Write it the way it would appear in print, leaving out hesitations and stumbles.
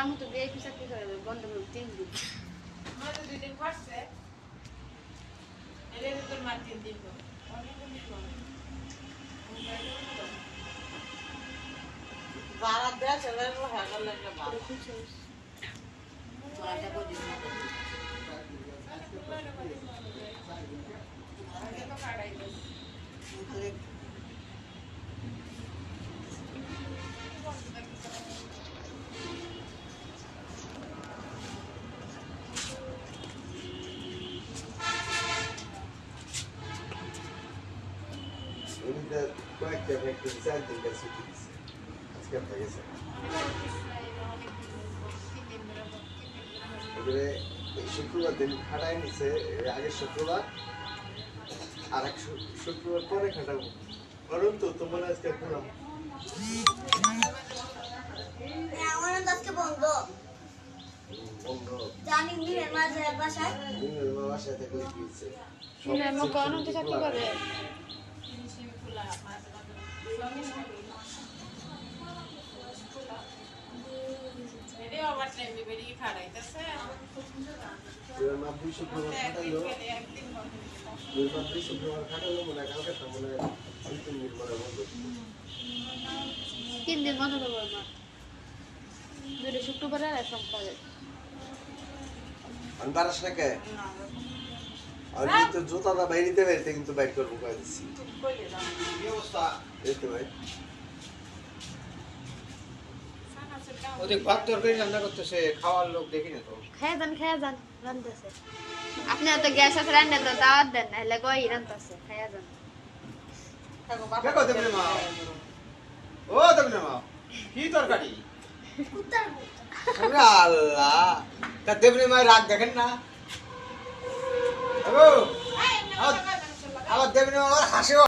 মামু তো বিয়ে কি চাকরি করে বন্ধ করে 3 দিন আমার তো 2 দিন করছে এলে তোর মা 3 দিন করবে অনেক দিন করবে যারা দেয় সেগুলো হ্যাকার লাগলে ভালো মাটা করে দিন আগে তো কাটাই দিন উনিটা কয়েকটা ফ্যাক্টরি 4 দিন কাজ ছুটি দিচ্ছে আজকে আপনার গেছে এবারে এই শুক্রবার দিন খাটাই নিচ্ছে আগের শুক্রবার আর এক শুক্রবার পরে খাটাবো কারণ তো তোমার আজকে পুরো আমার আজকে বন্ধ বন্ধ জানি মিলের মাঝে বাসায় দিনের বাসায় থেকে গিয়েছে মিলের মা কোন তো চাকরি করে এবার মা 2 শুক্রবার খাটালো এবার 2 শুক্রবার খাটালো মনে হয় কালকে তো মনে হয় 2-3 দিন পরে বন্ধ 3 দিন বন্ধ দেবো মা দুটো শুক্রবার আর সোমবারে আমি বারাস না কে আমি তো জুতাটা বাইরিতে বাইরিতে কিন্তু বাইক করবো কয়ে দিচ্ছি কি অবস্থা এই তো ভাই ওদের ভাত তরকারি রান্না করতেছে খাওয়ার লোক দেখি না তো খেয়ে যান রান্তাছে আপনি তো গ্যাস আছে রান্না তো দাওয়াত দেন না হলে গই রান্তাছে খেয়ে যান দেখো দেবনে মা ও দেবনে মা কি তরকারি কুত্তার ওরে আল্লাহ তা দেবনে মা রাগ দেখেন না আবার দেবনে মা হাসে